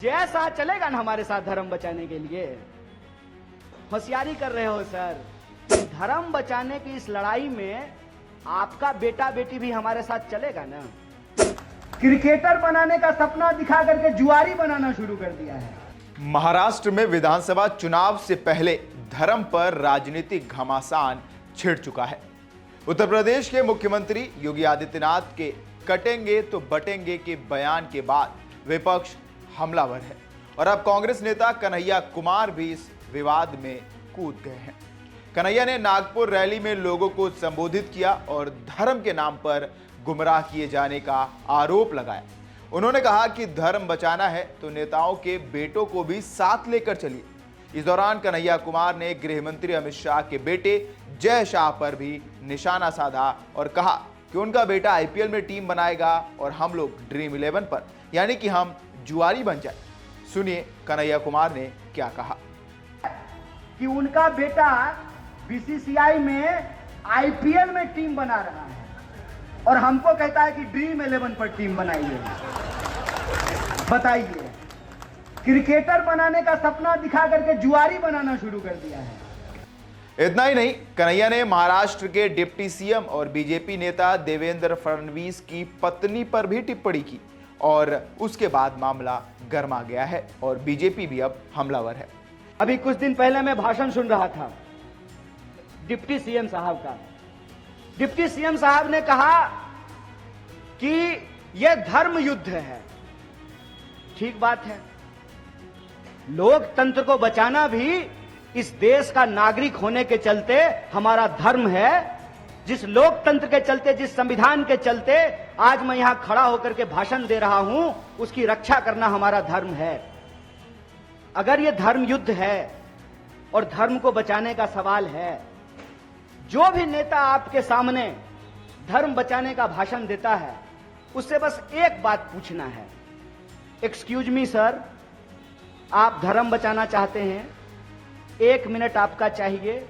जैसा चलेगा ना हमारे साथ धर्म बचाने के लिए। होशियारी कर रहे हो सर। धर्म बचाने की इस लड़ाई में आपका बेटा बेटी भी हमारे साथ चलेगा ना। क्रिकेटर बनाने का सपना दिखा करके जुआरी बनाना शुरू कर दिया है। महाराष्ट्र में विधानसभा चुनाव से पहले धर्म पर राजनीतिक घमासान छिड़ चुका है। उत्तर प्रदेश के मुख्यमंत्री योगी आदित्यनाथ के कटेंगे तो बटेंगे के बयान के बाद विपक्ष हमलावर है और अब कांग्रेस नेता कन्हैया कुमार भी इस विवाद में कूद गए हैं। कन्हैया ने नागपुर रैली में लोगों को संबोधित किया और धर्म के नाम पर गुमराह किए जाने का आरोप लगाया। उन्होंने कहा कि धर्म बचाना है तो नेताओं के बेटों को भी साथ लेकर चलिए। इस दौरान कन्हैया कुमार ने गृह मंत्री अमित शाह के बेटे जय शाह पर भी निशाना साधा और कहा कि उनका बेटा आईपीएल में टीम बनाएगा और हम लोग ड्रीम 11 पर यानी कि हम जुआरी बन जाए। सुनिए कन्हैया कुमार ने क्या कहा कि उनका बेटा बीसीसीआई में आईपीएल में टीम बना रहा है और हमको कहता है कि ड्रीम 11 पर टीम बनाइए। बताइए, क्रिकेटर बनाने का सपना दिखा करके जुआरी बनाना शुरू कर दिया है। इतना ही नहीं, कन्हैया ने महाराष्ट्र के डिप्टी सीएम और बीजेपी नेता देवेंद्र फडणवीस की पत्नी पर भी टिप्पणी की और उसके बाद मामला गर्मा गया है और बीजेपी भी अब हमलावर है। अभी कुछ दिन पहले मैं भाषण सुन रहा था डिप्टी सीएम साहब का। डिप्टी सीएम साहब ने कहा कि यह धर्म युद्ध है। ठीक बात है, लोकतंत्र को बचाना भी इस देश का नागरिक होने के चलते हमारा धर्म है। जिस लोकतंत्र के चलते, जिस संविधान के चलते आज मैं यहां खड़ा होकर के भाषण दे रहा हूं, उसकी रक्षा करना हमारा धर्म है। अगर यह धर्म युद्ध है और धर्म को बचाने का सवाल है, जो भी नेता आपके सामने धर्म बचाने का भाषण देता है उससे बस एक बात पूछना है, एक्सक्यूज मी सर, आप धर्म बचाना चाहते हैं, 1 मिनट आपका चाहिए,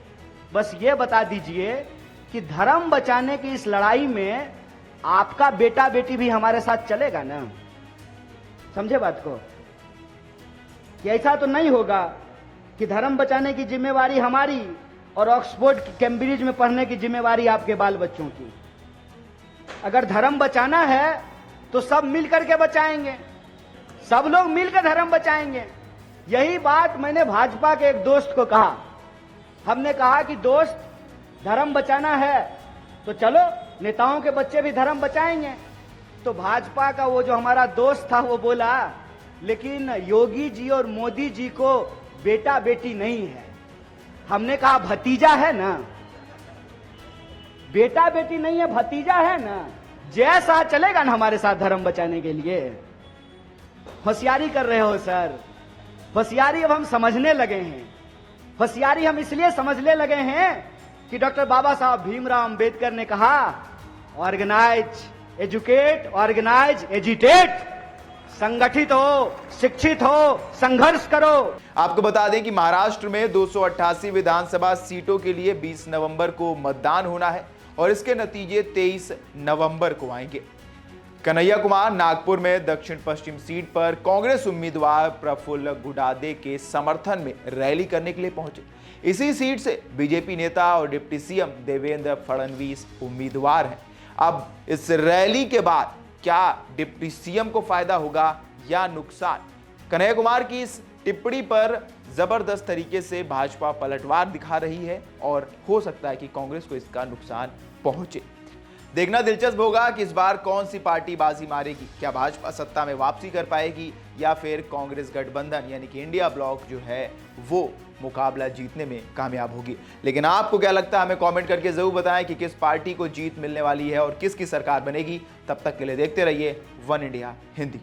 बस ये बता दीजिए कि धर्म बचाने की इस लड़ाई में आपका बेटा बेटी भी हमारे साथ चलेगा ना। समझे बात को? कि ऐसा तो नहीं होगा कि धर्म बचाने की जिम्मेवारी हमारी और ऑक्सफोर्ड कैम्ब्रिज में पढ़ने की जिम्मेवारी आपके बाल बच्चों की। अगर धर्म बचाना है तो सब मिलकर के बचाएंगे, सब लोग मिलकर धर्म बचाएंगे। यही बात मैंने भाजपा के एक दोस्त को कहा। हमने कहा कि दोस्त, धर्म बचाना है तो चलो नेताओं के बच्चे भी धर्म बचाएंगे। तो भाजपा का वो जो हमारा दोस्त था वो बोला, लेकिन योगी जी और मोदी जी को बेटा बेटी नहीं है। हमने कहा भतीजा है ना, बेटा बेटी नहीं है, भतीजा है ना। जैसा चलेगा ना हमारे साथ धर्म बचाने के लिए। होशियारी कर रहे हो सर। होशियारी अब हम समझने लगे हैं। होशियारी हम इसलिए समझने लगे हैं कि डॉक्टर बाबा साहब भीमराव अंबेडकर ने कहा, ऑर्गेनाइज, एजुकेट, ऑर्गेनाइज, एजिटेट। संगठित हो, शिक्षित हो, संघर्ष करो। आपको बता दें कि महाराष्ट्र में 288 विधानसभा सीटों के लिए 20 नवंबर को मतदान होना है और इसके नतीजे 23 नवंबर को आएंगे। कन्हैया कुमार नागपुर में दक्षिण पश्चिम सीट पर कांग्रेस उम्मीदवार प्रफुल्ल गुडादे के समर्थन में रैली करने के लिए पहुंचे। इसी सीट से बीजेपी नेता और डिप्टी सीएम देवेंद्र फडणवीस उम्मीदवार हैं। अब इस रैली के बाद क्या डिप्टी सीएम को फायदा होगा या नुकसान? कन्हैया कुमार की इस टिप्पणी पर जबरदस्त तरीके से भाजपा पलटवार दिखा रही है और हो सकता है कि कांग्रेस को इसका नुकसान पहुंचे। देखना दिलचस्प होगा कि इस बार कौन सी पार्टी बाजी मारेगी। क्या भाजपा सत्ता में वापसी कर पाएगी या फिर कांग्रेस गठबंधन यानी कि इंडिया ब्लॉक जो है वो मुकाबला जीतने में कामयाब होगी। लेकिन आपको क्या लगता है, हमें कमेंट करके जरूर बताएं कि किस पार्टी को जीत मिलने वाली है और किसकी सरकार बनेगी। तब तक के लिए देखते रहिए वन इंडिया हिंदी।